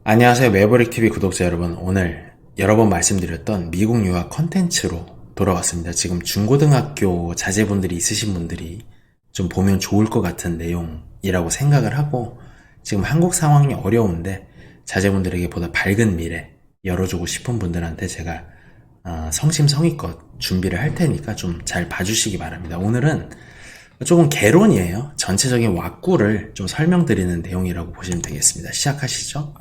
안녕하세요. 매버릭TV 구독자 여러분. 오늘 여러 번 말씀드렸던 미국 유학 컨텐츠로 돌아왔습니다. 지금 중고등학교 자제분들이 있으신 분들이 좀 보면 좋을 것 같은 내용이라고 생각을 하고, 지금 한국 상황이 어려운데 자제분들에게 보다 밝은 미래 열어주고 싶은 분들한테 제가 성심성의껏 준비를 할 테니까 좀 잘 봐주시기 바랍니다. 오늘은 조금 개론이에요. 전체적인 왁구를 좀 설명드리는 내용이라고 보시면 되겠습니다. 시작하시죠.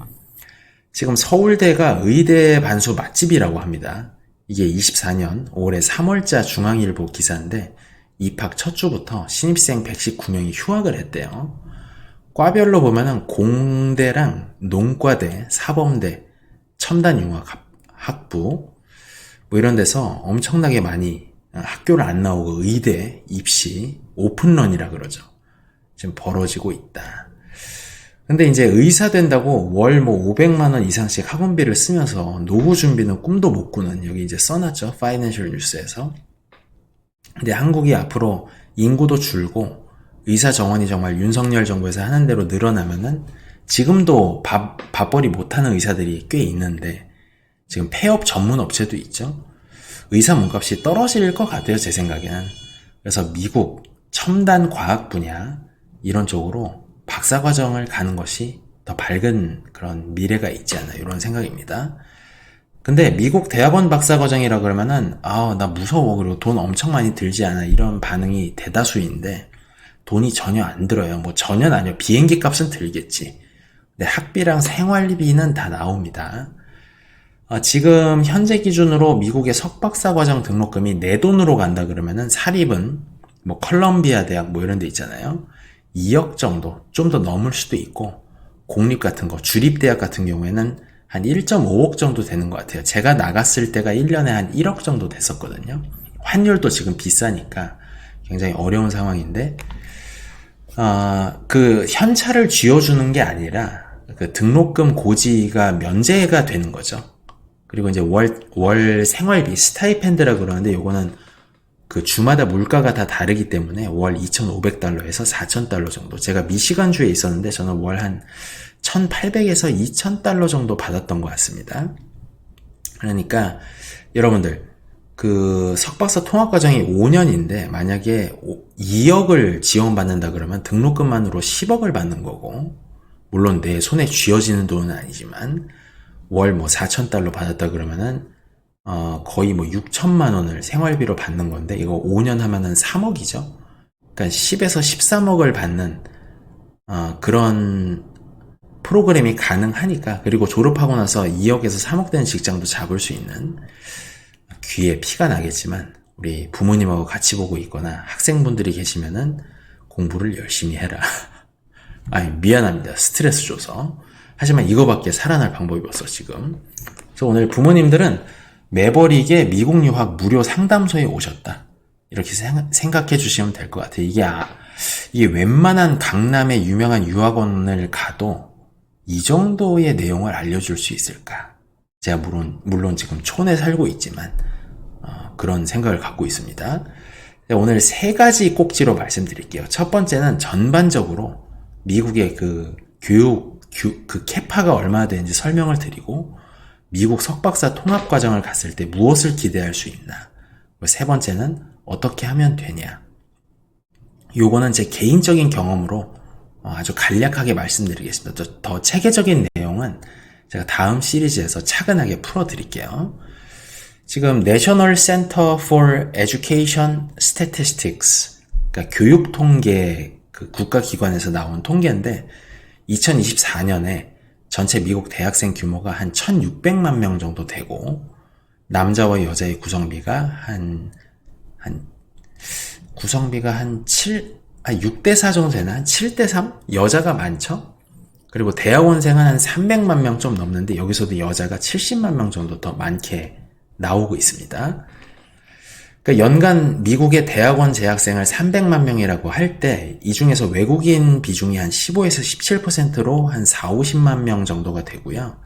지금 서울대가 의대 반수 맛집이라고 합니다. 이게 24년 올해 3월자 중앙일보 기사인데, 입학 첫 주부터 신입생 119명이 휴학을 했대요. 과별로 보면은 공대랑 농과대, 사범대, 첨단융합학부 뭐 이런 데서 엄청나게 많이 학교를 안 나오고 의대 입시 오픈런이라 그러죠. 지금 벌어지고 있다. 근데 이제 의사 된다고 월 뭐 500만 원 이상씩 학원비를 쓰면서 노후 준비는 꿈도 못 꾸는, 여기 이제 써놨죠. 파이낸셜 뉴스에서. 근데 한국이 앞으로 인구도 줄고 의사 정원이 정말 윤석열 정부에서 하는 대로 늘어나면은, 지금도 밥벌이 못하는 의사들이 꽤 있는데 지금 폐업 전문 업체도 있죠. 의사 몸값이 떨어질 것 같아요, 제 생각에는. 그래서 미국 첨단 과학 분야 이런 쪽으로 박사과정을 가는 것이 더 밝은 그런 미래가 있지 않나, 이런 생각입니다. 근데 미국 대학원 박사과정이라 그러면은 나 무서워, 그리고 돈 엄청 많이 들지 않아, 이런 반응이 대다수인데 돈이 전혀 안 들어요. 뭐 전혀는 아니요, 비행기 값은 들겠지. 근데 학비랑 생활비는 다 나옵니다. 지금 현재 기준으로 미국의 석박사과정 등록금이 내 돈으로 간다 그러면은, 사립은 뭐 컬럼비아 대학 뭐 이런 데 있잖아요. 2억 정도, 좀 더 넘을 수도 있고, 공립 같은 거, 주립대학 같은 경우에는 한 1.5억 정도 되는 것 같아요. 제가 나갔을 때가 1년에 한 1억 정도 됐었거든요. 환율도 지금 비싸니까 굉장히 어려운 상황인데, 그 현찰을 쥐어주는 게 아니라 그 등록금 고지가 면제가 되는 거죠. 그리고 이제 월 생활비, 스타이펜드라 그러는데, 요거는 그 주마다 물가가 다 다르기 때문에 월 2,500달러에서 4,000달러 정도. 제가 미시간주에 있었는데 저는 월 한 1,800에서 2,000달러 정도 받았던 것 같습니다. 그러니까 여러분들, 그 석박사 통합과정이 5년인데 만약에 2억을 지원받는다 그러면 등록금만으로 10억을 받는 거고, 물론 내 손에 쥐어지는 돈은 아니지만 월 뭐 4,000달러 받았다 그러면은 거의 뭐 6천만 원을 생활비로 받는 건데, 이거 5년 하면은 3억이죠. 그러니까 10에서 13억을 받는 그런 프로그램이 가능하니까, 그리고 졸업하고 나서 2억에서 3억 되는 직장도 잡을 수 있는, 귀에 피가 나겠지만 우리 부모님하고 같이 보고 있거나 학생분들이 계시면은 공부를 열심히 해라. 아니, 미안합니다. 스트레스 줘서. 하지만 이거밖에 살아날 방법이 없어 지금. 그래서 오늘 부모님들은 매버릭의 미국 유학 무료 상담소에 오셨다, 이렇게 생각해 주시면 될 것 같아요. 이게 웬만한 강남의 유명한 유학원을 가도 이 정도의 내용을 알려줄 수 있을까? 제가 물론 지금 촌에 살고 있지만 그런 생각을 갖고 있습니다. 오늘 세 가지 꼭지로 말씀드릴게요. 첫 번째는 전반적으로 미국의 그 교육 그 캐파가 얼마나 되는지 설명을 드리고, 미국 석박사 통합과정을 갔을 때 무엇을 기대할 수 있나, 세 번째는 어떻게 하면 되냐. 요거는 제 개인적인 경험으로 아주 간략하게 말씀드리겠습니다. 더 체계적인 내용은 제가 다음 시리즈에서 차근하게 풀어드릴게요. 지금 National Center for Education Statistics, 그러니까 교육통계 그 국가기관에서 나온 통계인데, 2024년에 전체 미국 대학생 규모가 한 1,600만 명 정도 되고, 남자와 여자의 구성비가 구성비가 한 6대4 정도 되나? 한 7대3? 여자가 많죠? 그리고 대학원생은 한 300만 명 좀 넘는데, 여기서도 여자가 70만 명 정도 더 많게 나오고 있습니다. 그러니까 연간 미국의 대학원 재학생을 300만 명이라고 할 때, 이 중에서 외국인 비중이 한 15에서 17%로 한 4, 50만 명 정도가 되고요.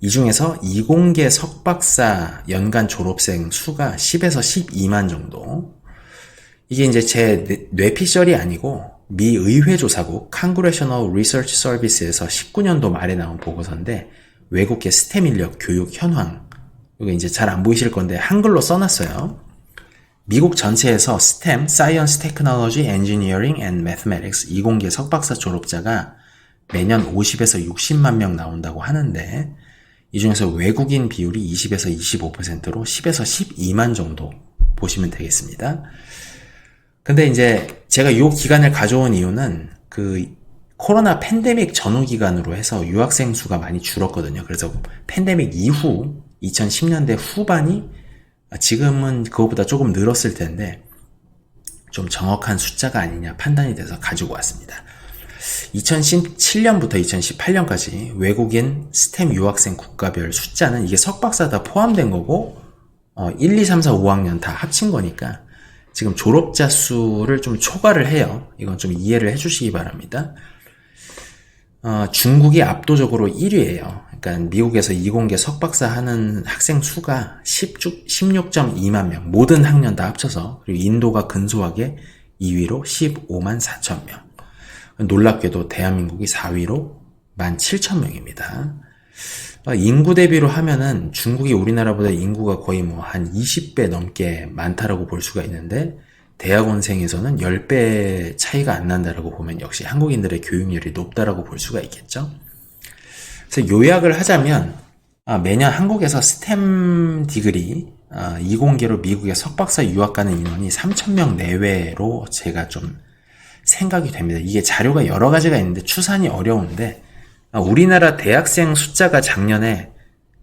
이 중에서 이공계 석박사 연간 졸업생 수가 10에서 12만 정도. 이게 이제 제 뇌피셜이 아니고 미 의회 조사국 Congressional Research Service에서 19년도 말에 나온 보고서인데 외국계 스템 인력 교육 현황, 이거 이제 잘 안 보이실 건데 한글로 써놨어요. 미국 전체에서 STEM, Science, Technology, Engineering and Mathematics 이공계 석박사 졸업자가 매년 50에서 60만 명 나온다고 하는데 이 중에서 외국인 비율이 20에서 25%로 10에서 12만 정도 보시면 되겠습니다. 근데 이제 제가 이 기간을 가져온 이유는 그 코로나 팬데믹 전후 기간으로 해서 유학생 수가 많이 줄었거든요. 그래서 팬데믹 이후 2010년대 후반이 지금은 그것보다 조금 늘었을 텐데 좀 정확한 숫자가 아니냐 판단이 돼서 가지고 왔습니다. 2017년부터 2018년까지 외국인 스템 유학생 국가별 숫자는 이게 석박사 다 포함된 거고 1, 2, 3, 4, 5학년 다 합친 거니까 지금 졸업자 수를 좀 초과를 해요. 이건 좀 이해를 해주시기 바랍니다. 중국이 압도적으로 1위예요. 그러니까 미국에서 이공계 석박사 하는 학생 수가 16.2만 명, 모든 학년 다 합쳐서. 그리고 인도가 근소하게 2위로 15만 4천 명. 놀랍게도 대한민국이 4위로 17,000명입니다. 인구 대비로 하면은 중국이 우리나라보다 인구가 거의 뭐 한 20배 넘게 많다라고 볼 수가 있는데 대학원생에서는 10배 차이가 안 난다라고 보면 역시 한국인들의 교육열이 높다라고 볼 수가 있겠죠. 그래서 요약을 하자면 매년 한국에서 스템 디그리 이공계로 미국에 석박사 유학 가는 인원이 3,000명 내외로 제가 좀 생각이 됩니다. 이게 자료가 여러 가지가 있는데 추산이 어려운데 우리나라 대학생 숫자가 작년에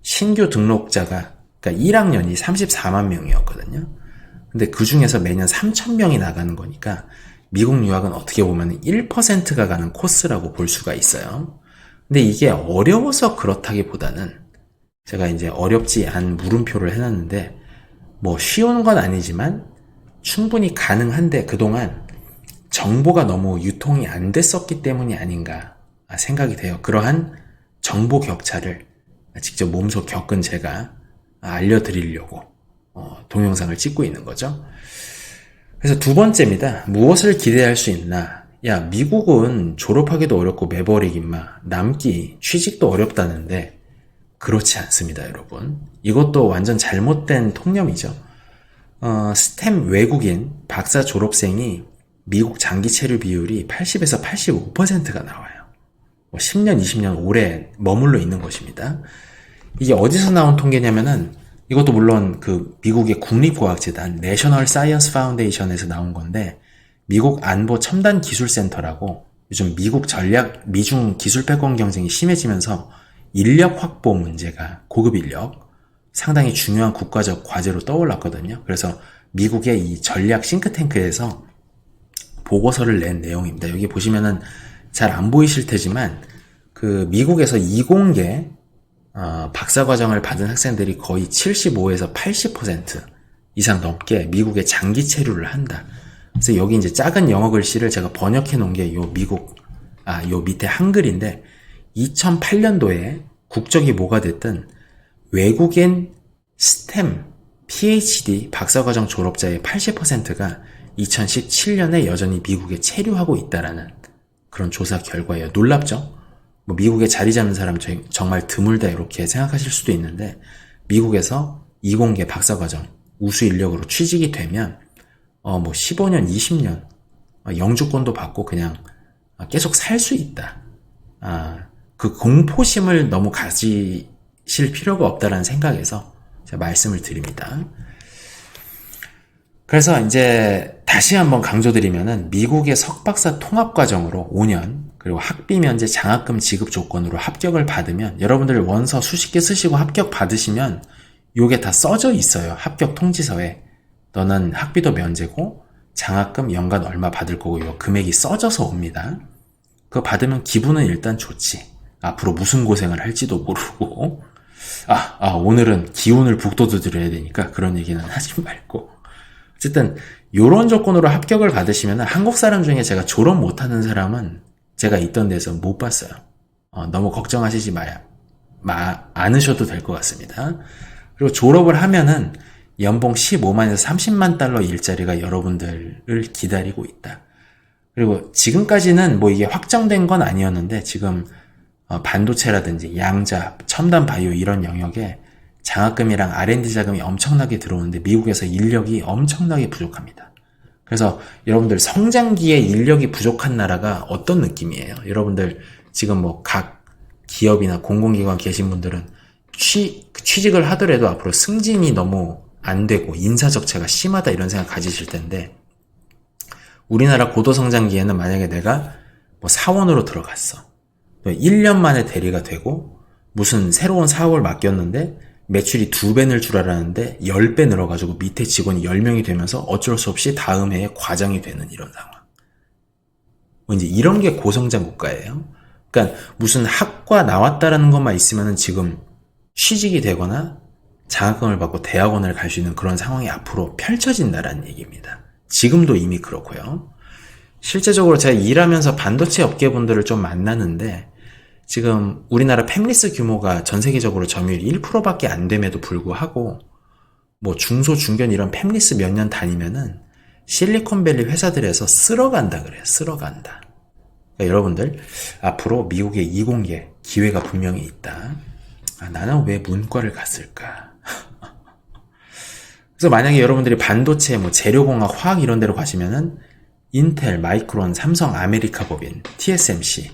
신규 등록자가 그러니까 1학년이 34만 명이었거든요. 근데 그 중에서 매년 3,000명이 나가는 거니까 미국 유학은 어떻게 보면 1%가 가는 코스라고 볼 수가 있어요. 근데 이게 어려워서 그렇다기보다는 제가 이제 어렵지 않은 물음표를 해놨는데 뭐 쉬운 건 아니지만 충분히 가능한데 그동안 정보가 너무 유통이 안 됐었기 때문이 아닌가 생각이 돼요. 그러한 정보 격차를 직접 몸소 겪은 제가 알려드리려고 동영상을 찍고 있는 거죠. 그래서 두 번째입니다. 무엇을 기대할 수 있나? 야, 미국은 졸업하기도 어렵고 매버릭 임마 남기 취직도 어렵다는데 그렇지 않습니다, 여러분. 이것도 완전 잘못된 통념이죠. 스템 외국인 박사 졸업생이 미국 장기 체류 비율이 80에서 85%가 나와요. 10년, 20년 오래 머물러 있는 것입니다. 이게 어디서 나온 통계냐면은 이것도 물론 그 미국의 국립과학재단 내셔널 사이언스 파운데이션에서 나온 건데 미국 안보 첨단 기술센터라고 요즘 미국 전략 미중 기술 패권 경쟁이 심해지면서 인력 확보 문제가 고급 인력 상당히 중요한 국가적 과제로 떠올랐거든요. 그래서 미국의 이 전략 싱크탱크에서 보고서를 낸 내용입니다. 여기 보시면은 잘 안 보이실 테지만 그 미국에서 이공계 박사과정을 받은 학생들이 거의 75에서 80% 이상 넘게 미국에 장기 체류를 한다. 그래서 여기 이제 작은 영어 글씨를 제가 번역해 놓은 게 요 요 밑에 한글인데 2008년도에 국적이 뭐가 됐든 외국인 스템 PhD 박사과정 졸업자의 80%가 2017년에 여전히 미국에 체류하고 있다라는 그런 조사 결과예요. 놀랍죠? 뭐 미국에 자리 잡는 사람 정말 드물다 이렇게 생각하실 수도 있는데 미국에서 이공계 박사과정 우수 인력으로 취직이 되면 뭐 15년, 20년 영주권도 받고 그냥 계속 살 수 있다. 그 공포심을 너무 가지실 필요가 없다라는 생각에서 제가 말씀을 드립니다. 그래서 이제 다시 한번 강조드리면은 미국의 석박사 통합과정으로 5년 그리고 학비 면제 장학금 지급 조건으로 합격을 받으면 여러분들 원서 수십 개 쓰시고 합격 받으시면 요게 다 써져 있어요. 합격 통지서에 너는 학비도 면제고 장학금 연간 얼마 받을 거고 요 금액이 써져서 옵니다. 그거 받으면 기분은 일단 좋지. 앞으로 무슨 고생을 할지도 모르고 오늘은 기운을 북돋우드려야 되니까 그런 얘기는 하지 말고 어쨌든 요런 조건으로 합격을 받으시면 한국 사람 중에 제가 졸업 못하는 사람은 제가 있던 데서 못 봤어요. 너무 걱정하시지 않으셔도 될 것 같습니다. 그리고 졸업을 하면은 연봉 15만에서 30만 달러 일자리가 여러분들을 기다리고 있다. 그리고 지금까지는 뭐 이게 확정된 건 아니었는데 지금 반도체라든지 양자, 첨단 바이오 이런 영역에 장학금이랑 R&D 자금이 엄청나게 들어오는데 미국에서 인력이 엄청나게 부족합니다. 그래서 여러분들 성장기에 인력이 부족한 나라가 어떤 느낌이에요? 여러분들 지금 뭐 각 기업이나 공공기관 계신 분들은 취직을 하더라도 앞으로 승진이 너무 안 되고 인사 적체가 심하다 이런 생각 가지실 텐데, 우리나라 고도성장기에는 만약에 내가 뭐 사원으로 들어갔어. 1년 만에 대리가 되고 무슨 새로운 사업을 맡겼는데 매출이 2배 늘 줄 알았는데 10배 늘어가지고 밑에 직원이 10명이 되면서 어쩔 수 없이 다음 해에 과장이 되는 이런 상황. 뭐 이제 이런 게 고성장 국가예요. 그러니까 무슨 학과 나왔다라는 것만 있으면은 지금 취직이 되거나 장학금을 받고 대학원을 갈 수 있는 그런 상황이 앞으로 펼쳐진다라는 얘기입니다. 지금도 이미 그렇고요. 실제적으로 제가 일하면서 반도체 업계분들을 좀 만나는데 지금 우리나라 팹리스 규모가 전 세계적으로 점유율 1%밖에 안 됨에도 불구하고 뭐 중소 중견 이런 팹리스 몇 년 다니면은 실리콘밸리 회사들에서 쓸어간다 그래요. 쓸어간다. 그러니까 여러분들 앞으로 미국의 이공계 기회가 분명히 있다. 나는 왜 문과를 갔을까? 그래서 만약에 여러분들이 반도체, 뭐 재료공학, 화학 이런 데로 가시면은 인텔, 마이크론, 삼성, 아메리카 법인, TSMC,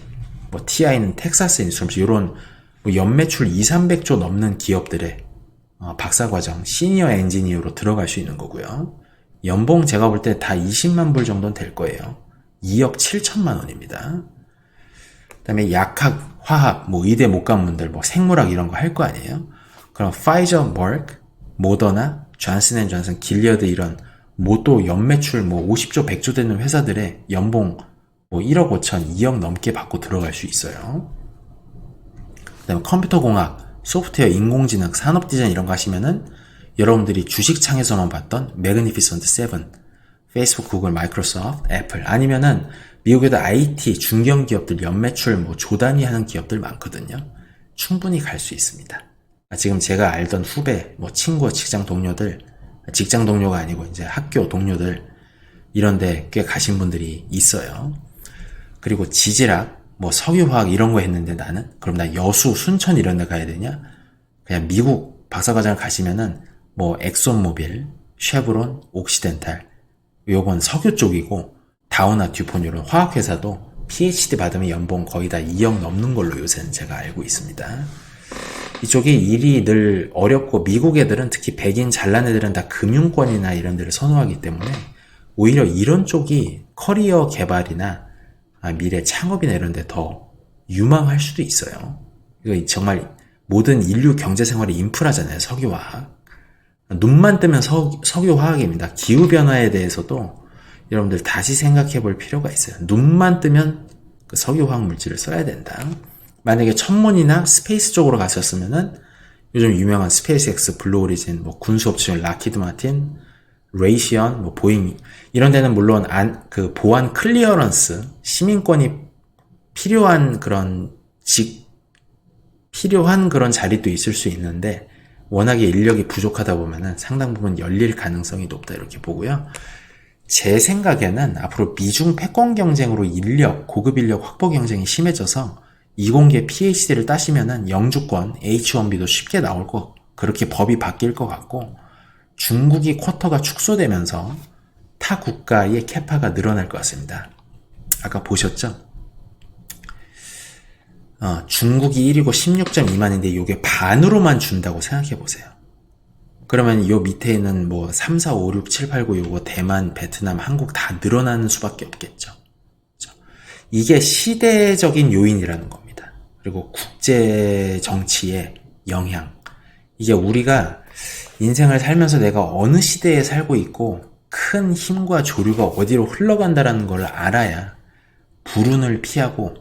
뭐 TI는 텍사스 인스트루먼트 이런 뭐 연매출 200~300조 넘는 기업들의 박사과정, 시니어 엔지니어로 들어갈 수 있는 거고요. 연봉 제가 볼 때 다 20만 불 정도는 될 거예요. 2억 7천만 원입니다. 그다음에 약학, 화학, 뭐 의대 못 간 분들, 뭐 생물학 이런 거 할 거 아니에요? 그럼 파이저, 머크, 모더나, 존슨앤존슨, 길리어드 이런 뭐또 연매출 뭐 50조, 100조 되는 회사들의 연봉 뭐 1억 5천, 2억 넘게 받고 들어갈 수 있어요. 그다음에 컴퓨터공학, 소프트웨어, 인공지능, 산업디자인 이런 거 하시면은 여러분들이 주식창에서만 봤던 매그니피선트 7, 페이스북, 구글, 마이크로소프트, 애플 아니면은 미국에도 IT, 중견기업들 연매출 뭐 조 단위 하는 기업들 많거든요. 충분히 갈 수 있습니다. 지금 제가 알던 후배, 뭐 친구, 직장 동료가 아니고 이제 학교 동료들 이런데 꽤 가신 분들이 있어요. 그리고 지질학, 뭐 석유화학 이런 거 했는데 나는 그럼 나 여수, 순천 이런 데 가야 되냐? 그냥 미국 박사과정을 가시면은 뭐 엑손모빌, 쉐브론, 옥시덴탈 요건 석유 쪽이고 다우나 듀폰 이런 화학회사도 PhD 받으면 연봉 거의 다 2억 넘는 걸로 요새는 제가 알고 있습니다. 이쪽이 일이 늘 어렵고 미국 애들은 특히 백인 잘난 애들은 다 금융권이나 이런 데를 선호하기 때문에 오히려 이런 쪽이 커리어 개발이나 미래 창업이나 이런 데 더 유망할 수도 있어요. 이거 정말 모든 인류 경제 생활의 인프라잖아요. 석유화학. 눈만 뜨면 석유화학입니다. 기후변화에 대해서도 여러분들 다시 생각해 볼 필요가 있어요. 눈만 뜨면 그 석유화학 물질을 써야 된다. 만약에 천문이나 스페이스 쪽으로 가셨으면은 요즘 유명한 스페이스X, 블루오리진, 뭐 군수업체 락히드 마틴, 레이시언, 뭐 보잉 이런 데는 물론 그 보안 클리어런스, 시민권이 필요한 그런 자리도 있을 수 있는데 워낙에 인력이 부족하다 보면은 상당 부분 열릴 가능성이 높다 이렇게 보고요. 제 생각에는 앞으로 미중 패권 경쟁으로 고급 인력 확보 경쟁이 심해져서 이공계 PhD를 따시면은 영주권 H1B도 쉽게 나올 그렇게 법이 바뀔 것 같고 중국이 쿼터가 축소되면서 타 국가의 캐파가 늘어날 것 같습니다. 아까 보셨죠? 중국이 1위고 16.2만인데 이게 반으로만 준다고 생각해 보세요. 그러면 요 밑에 있는 뭐 3, 4, 5, 6, 7, 8, 9 요거 대만, 베트남, 한국 다 늘어나는 수밖에 없겠죠. 그렇죠? 이게 시대적인 요인이라는 겁니다. 그리고 국제 정치의 영향. 이게 우리가 인생을 살면서 내가 어느 시대에 살고 있고 큰 힘과 조류가 어디로 흘러간다라는 걸 알아야 불운을 피하고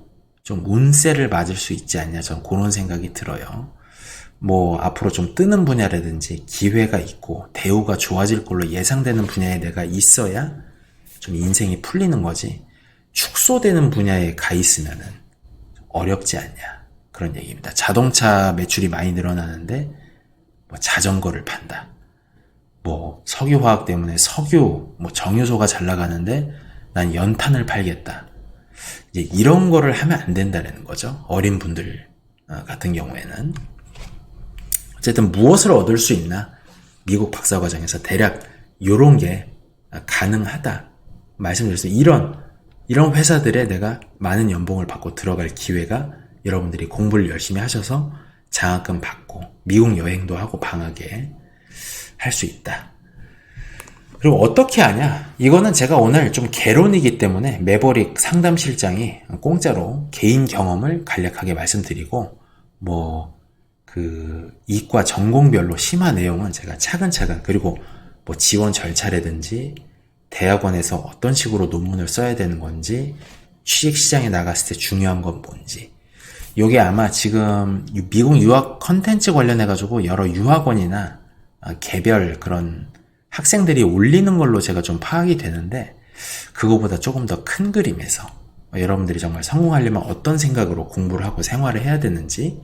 좀 운세를 맞을 수 있지 않냐 전 그런 생각이 들어요. 뭐 앞으로 좀 뜨는 분야라든지 기회가 있고 대우가 좋아질 걸로 예상되는 분야에 내가 있어야 좀 인생이 풀리는 거지 축소되는 분야에 가 있으면은 어렵지 않냐 그런 얘기입니다. 자동차 매출이 많이 늘어나는데 뭐 자전거를 판다. 뭐 석유화학 때문에 석유 뭐 정유소가 잘 나가는데 난 연탄을 팔겠다. 이제 이런 거를 하면 안 된다는 거죠. 어린 분들 같은 경우에는. 어쨌든 무엇을 얻을 수 있나? 미국 박사과정에서 대략 요런 게 가능하다 말씀드렸어요. 이런 회사들에 내가 많은 연봉을 받고 들어갈 기회가 여러분들이 공부를 열심히 하셔서 장학금 받고 미국 여행도 하고 방학에 할 수 있다. 그리고 어떻게 하냐? 이거는 제가 오늘 좀 개론이기 때문에 매버릭 상담실장이 공짜로 개인 경험을 간략하게 말씀드리고 이과 전공별로 심화 내용은 제가 차근차근 그리고 지원 절차라든지 대학원에서 어떤 식으로 논문을 써야 되는 건지 취직시장에 나갔을 때 중요한 건 뭔지 요게 아마 지금 미국 유학 컨텐츠 관련해가지고 여러 유학원이나 개별 그런 학생들이 올리는 걸로 제가 좀 파악이 되는데 그거보다 조금 더 큰 그림에서 여러분들이 정말 성공하려면 어떤 생각으로 공부를 하고 생활을 해야 되는지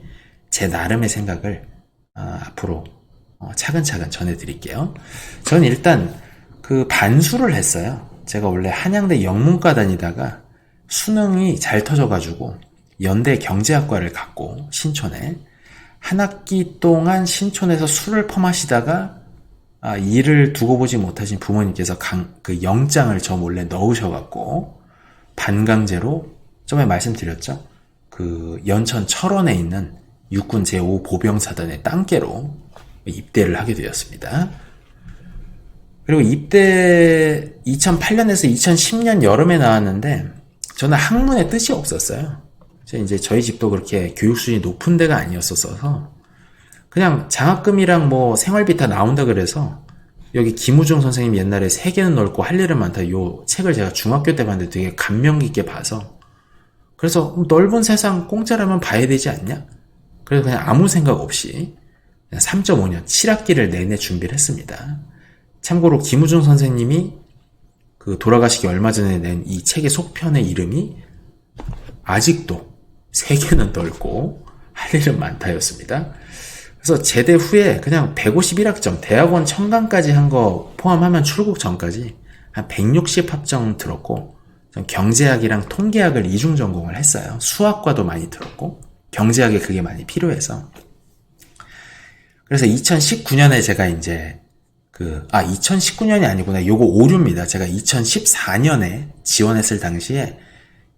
제 나름의 생각을 앞으로 차근차근 전해드릴게요. 저는 일단 반수를 했어요. 제가 원래 한양대 영문과 다니다가 수능이 잘 터져가지고 연대 경제학과를 갔고 신촌에 한 학기 동안 신촌에서 술을 퍼마시다가 일을 두고 보지 못하신 부모님께서 그 영장을 저 몰래 넣으셔갖고 반강제로 처음에 말씀드렸죠. 그 연천 철원에 있는 육군 제5보병사단의 땅개로 입대를 하게 되었습니다. 그리고 입대 2008년에서 2010년 여름에 나왔는데 저는 학문에 뜻이 없었어요. 이제 저희 집도 그렇게 교육 수준이 높은 데가 아니었어서 그냥 장학금이랑 생활비 다 나온다 그래서 여기 김우중 선생님 옛날에 세계는 넓고 할 일은 많다 요 책을 제가 중학교 때 봤는데 되게 감명 깊게 봐서 그래서 넓은 세상 공짜라면 봐야 되지 않냐? 그래서 그냥 아무 생각 없이 3.5년 7학기를 내내 준비를 했습니다. 참고로 김우중 선생님이 돌아가시기 얼마 전에 낸 이 책의 속편의 이름이 아직도 세계는 넓고 할 일은 많다였습니다. 그래서 제대 후에 그냥 151학점 대학원 청강까지 한 거 포함하면 출국 전까지 한 160 합정 들었고 경제학이랑 통계학을 이중 전공을 했어요. 수학과도 많이 들었고 경제학에 그게 많이 필요해서 그래서 2019년에 제가 이제 2019년이 아니구나. 요거 오류입니다. 제가 2014년에 지원했을 당시에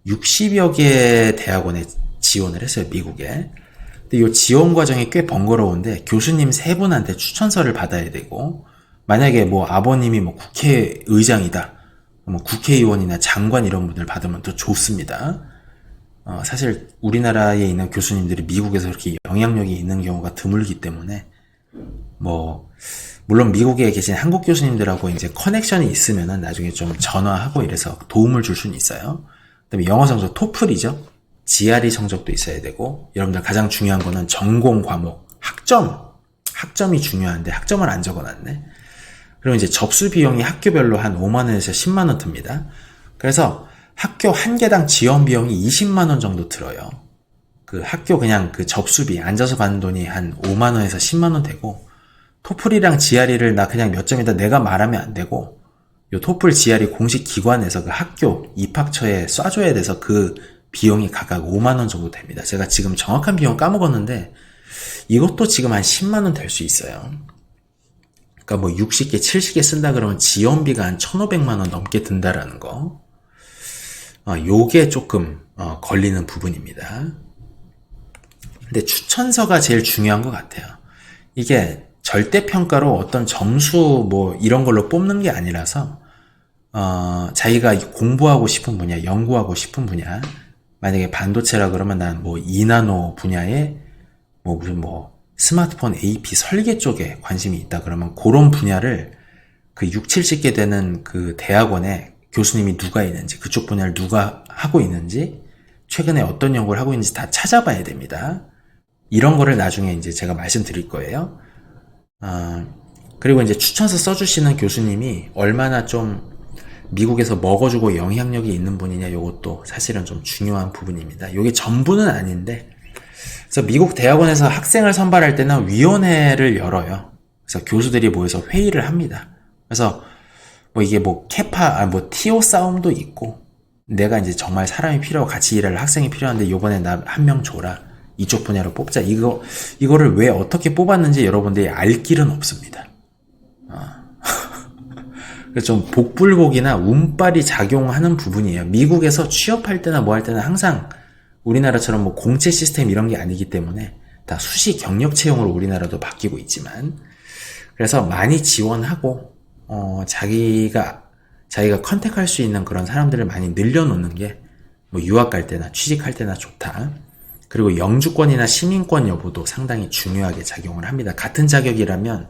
60여 개 대학원에 지원을 했어요. 미국에. 근데 요 지원 과정이 꽤 번거로운데 교수님 3분한테 추천서를 받아야 되고 만약에 아버님이 국회의장이다. 국회의원이나 장관 이런 분들 받으면 더 좋습니다. 사실 우리나라에 있는 교수님들이 미국에서 그렇게 영향력이 있는 경우가 드물기 때문에 물론 미국에 계신 한국 교수님들하고 이제 커넥션이 있으면은 나중에 좀 전화하고 이래서 도움을 줄 수는 있어요. 그다음에 영어 성적 토플이죠. GRE 성적도 있어야 되고 여러분들 가장 중요한 거는 전공 과목 학점이 중요한데 학점을 안 적어놨네. 그리고 이제 접수 비용이 학교별로 한 5만 원에서 10만 원 듭니다. 그래서 학교 한 개당 지원 비용이 20만 원 정도 들어요. 그 학교 그냥 그 접수비 앉아서 받는 돈이 한 5만 원에서 10만 원 되고 토플이랑 GRE를 나 그냥 몇 점이다 내가 말하면 안 되고 요 토플 GRE 공식 기관에서 그 학교 입학처에 쏴줘야 돼서 그 비용이 각각 5만 원 정도 됩니다. 제가 지금 정확한 비용 까먹었는데 이것도 지금 한 10만 원 될 수 있어요. 그러니까 60개, 70개 쓴다 그러면 지원비가 한 1,500만 원 넘게 든다라는 거. 요게 조금 걸리는 부분입니다. 근데 추천서가 제일 중요한 것 같아요. 이게 절대평가로 어떤 점수 이런 걸로 뽑는 게 아니라서 자기가 공부하고 싶은 분야, 연구하고 싶은 분야 만약에 반도체라 그러면 난 2나노 분야에 무슨 스마트폰 AP 설계 쪽에 관심이 있다 그러면 그런 분야를 그 6, 70개 되는 그 대학원에 교수님이 누가 있는지 그쪽 분야를 누가 하고 있는지 최근에 어떤 연구를 하고 있는지 다 찾아봐야 됩니다. 이런 거를 나중에 이제 제가 말씀드릴 거예요. 그리고 이제 추천서 써주시는 교수님이 얼마나 좀 미국에서 먹어주고 영향력이 있는 분이냐 이것도 사실은 좀 중요한 부분입니다. 이게 전부는 아닌데 그래서 미국 대학원에서 학생을 선발할 때는 위원회를 열어요. 그래서 교수들이 모여서 회의를 합니다. 그래서 뭐 이게 뭐 뭐 티오 싸움도 있고, 내가 이제 정말 사람이 필요하고 같이 일할 학생이 필요한데 요번에 나 한 명 줘라. 이쪽 분야로 뽑자. 이거를 왜 어떻게 뽑았는지 여러분들이 알 길은 없습니다. 그래서 좀 복불복이나 운빨이 작용하는 부분이에요. 미국에서 취업할 때나 뭐 할 때는 항상 우리나라처럼 뭐 공채 시스템 이런 게 아니기 때문에 다 수시 경력 채용으로 우리나라도 바뀌고 있지만, 그래서 많이 지원하고 자기가 컨택할 수 있는 그런 사람들을 많이 늘려놓는 게 뭐 유학 갈 때나 취직할 때나 좋다. 그리고 영주권이나 시민권 여부도 상당히 중요하게 작용을 합니다. 같은 자격이라면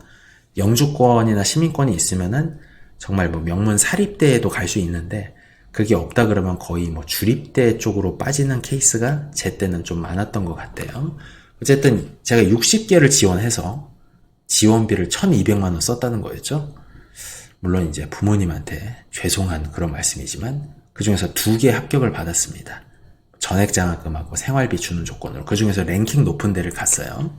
영주권이나 시민권이 있으면은 정말 뭐 명문 사립대에도 갈 수 있는데, 그게 없다 그러면 거의 뭐 주립대 쪽으로 빠지는 케이스가 제 때는 좀 많았던 것 같아요. 어쨌든 제가 60개를 지원해서 지원비를 1,200만 원 썼다는 거였죠. 물론 이제 부모님한테 죄송한 그런 말씀이지만 그 중에서 2개 합격을 받았습니다. 전액장학금하고 생활비 주는 조건으로. 그 중에서 랭킹 높은 데를 갔어요.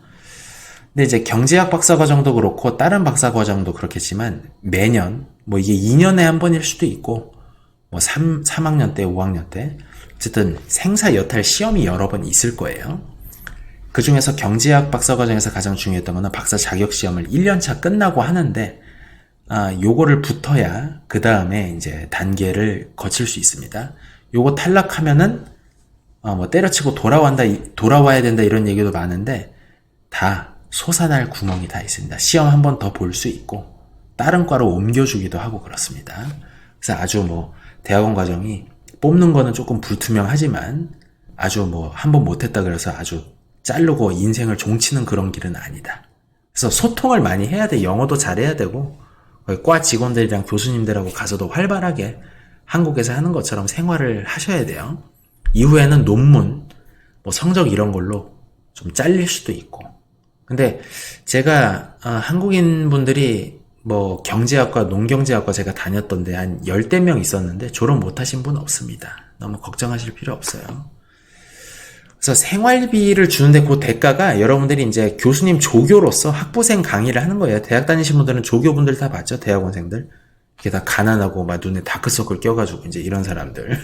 근데 이제 경제학 박사과정도 그렇고 다른 박사과정도 그렇겠지만 매년 뭐 이게 2년에 한 번일 수도 있고 뭐 3학년 때 5학년 때 어쨌든 생사 여탈 시험이 여러 번 있을 거예요. 그 중에서 경제학 박사과정에서 가장 중요했던 거는 박사 자격시험을 1년차 끝나고 하는데, 요거를 붙어야 그 다음에 이제 단계를 거칠 수 있습니다. 요거 탈락하면은 뭐 때려치고 돌아와야 된다 이런 얘기도 많은데, 다 솟아날 구멍이 다 있습니다. 시험 한 번 더 볼 수 있고 다른 과로 옮겨주기도 하고 그렇습니다. 그래서 아주 뭐 대학원 과정이 뽑는 거는 조금 불투명하지만 아주 뭐 한 번 못했다 그래서 아주 자르고 인생을 종치는 그런 길은 아니다. 그래서 소통을 많이 해야 돼. 영어도 잘해야 되고 과 직원들이랑 교수님들하고 가서도 활발하게 한국에서 하는 것처럼 생활을 하셔야 돼요. 이후에는 논문, 뭐 성적 이런 걸로 좀 잘릴 수도 있고. 근데 제가 한국인 분들이 뭐 경제학과, 농경제학과 제가 다녔던데 한 10대 명 있었는데 졸업 못하신 분 없습니다. 너무 걱정하실 필요 없어요. 그래서 생활비를 주는데 그 대가가 여러분들이 이제 교수님 조교로서 학부생 강의를 하는 거예요. 대학 다니신 분들은 조교분들 다 봤죠? 대학원생들. 이게 다 가난하고 막 눈에 다크서클 껴가지고 이제 이런 사람들.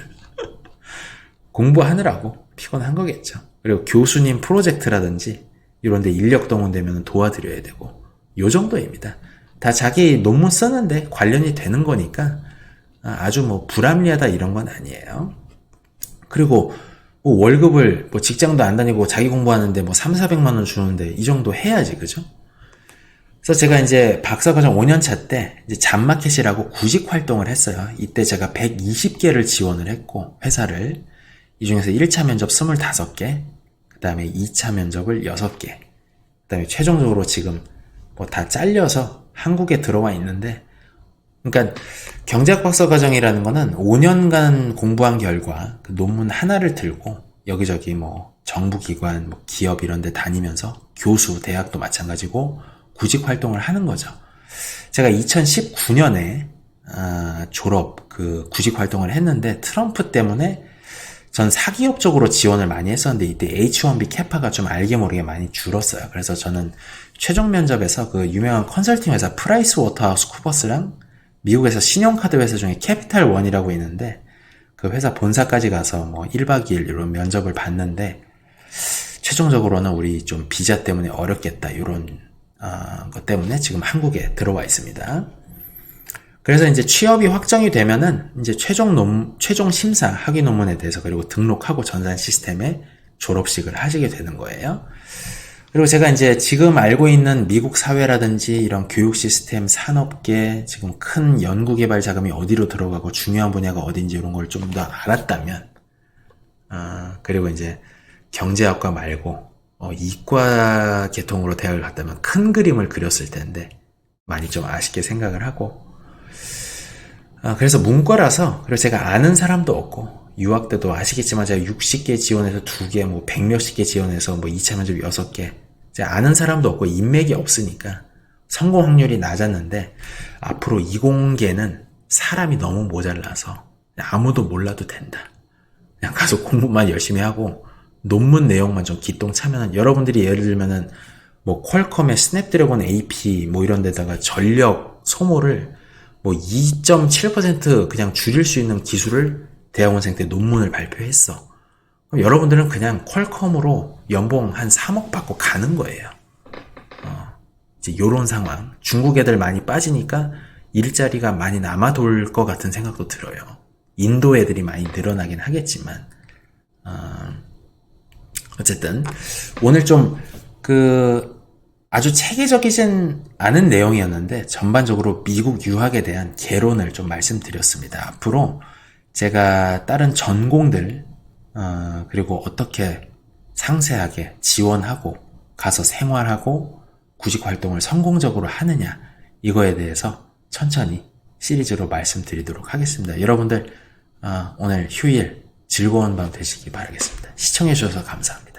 공부하느라고 피곤한 거겠죠. 그리고 교수님 프로젝트라든지 이런 데 인력 동원되면 도와드려야 되고 요 정도입니다. 다 자기 논문 쓰는데 관련이 되는 거니까 아주 뭐 불합리하다 이런 건 아니에요. 그리고 뭐 월급을 뭐 직장도 안 다니고 자기 공부하는데 뭐 3,400만 원 주는데 이 정도 해야지, 그죠? 그래서 제가 이제 박사과정 5년차 때 이제 잡마켓이라고 구직 활동을 했어요. 이때 제가 120개를 지원을 했고 회사를, 이 중에서 1차 면접 25개, 그 다음에 2차 면접을 6개, 그 다음에 최종적으로 지금 뭐 다 잘려서 한국에 들어와 있는데, 그러니까 경제학 박사과정이라는 거는 5년간 공부한 결과 그 논문 하나를 들고 여기저기 뭐 정부기관, 뭐 기업 이런 데 다니면서 교수, 대학도 마찬가지고 구직 활동을 하는 거죠. 제가 2019년에 졸업 그 구직 활동을 했는데 트럼프 때문에 전 사기업 쪽으로 지원을 많이 했었는데 이때 H1B 캐파가 좀 알게 모르게 많이 줄었어요. 그래서 저는 최종 면접에서 그 유명한 컨설팅 회사 프라이스 워터하우스 쿠퍼스랑 미국에서 신용카드 회사 중에 캐피탈 원이라고 있는데 그 회사 본사까지 가서 뭐 1박 2일 이런 면접을 봤는데 최종적으로는 우리 좀 비자 때문에 어렵겠다 이런 것 때문에 지금 한국에 들어와 있습니다. 그래서 이제 취업이 확정이 되면은 이제 최종 심사 학위 논문에 대해서 그리고 등록하고 전산 시스템에 졸업식을 하시게 되는 거예요. 그리고 제가 이제 지금 알고 있는 미국 사회라든지 이런 교육 시스템, 산업계, 지금 큰 연구개발 자금이 어디로 들어가고 중요한 분야가 어딘지 이런 걸 좀 더 알았다면, 그리고 이제 경제학과 말고 이과 계통으로 대학을 갔다면 큰 그림을 그렸을 텐데 많이 좀 아쉽게 생각을 하고, 그래서 문과라서, 그리고 제가 아는 사람도 없고, 유학 때도 아시겠지만 제가 60개 지원해서 2개, 뭐 100몇십 개 지원해서 뭐 2차 면접 6개, 제가 아는 사람도 없고 인맥이 없으니까 성공 확률이 낮았는데, 앞으로 이공계는 사람이 너무 모자라서 아무도 몰라도 된다. 그냥 가서 공부만 열심히 하고 논문 내용만 좀 기똥차면은, 여러분들이 예를 들면은 뭐 퀄컴의 스냅드래곤 AP 뭐 이런 데다가 전력 소모를 뭐 2.7% 그냥 줄일 수 있는 기술을 대학원생 때 논문을 발표했어. 그럼 여러분들은 그냥 퀄컴으로 연봉 한 3억 받고 가는 거예요. 이제 요런 상황. 중국 애들 많이 빠지니까 일자리가 많이 남아 돌 것 같은 생각도 들어요. 인도 애들이 많이 늘어나긴 하겠지만, 어쨌든, 오늘 좀, 아주 체계적이진 않은 내용이었는데, 전반적으로 미국 유학에 대한 개론을 좀 말씀드렸습니다. 앞으로 제가 다른 전공들, 그리고 어떻게 상세하게 지원하고, 가서 생활하고, 구직 활동을 성공적으로 하느냐, 이거에 대해서 천천히 시리즈로 말씀드리도록 하겠습니다. 여러분들 오늘 휴일 즐거운 밤 되시기 바라겠습니다. 시청해주셔서 감사합니다.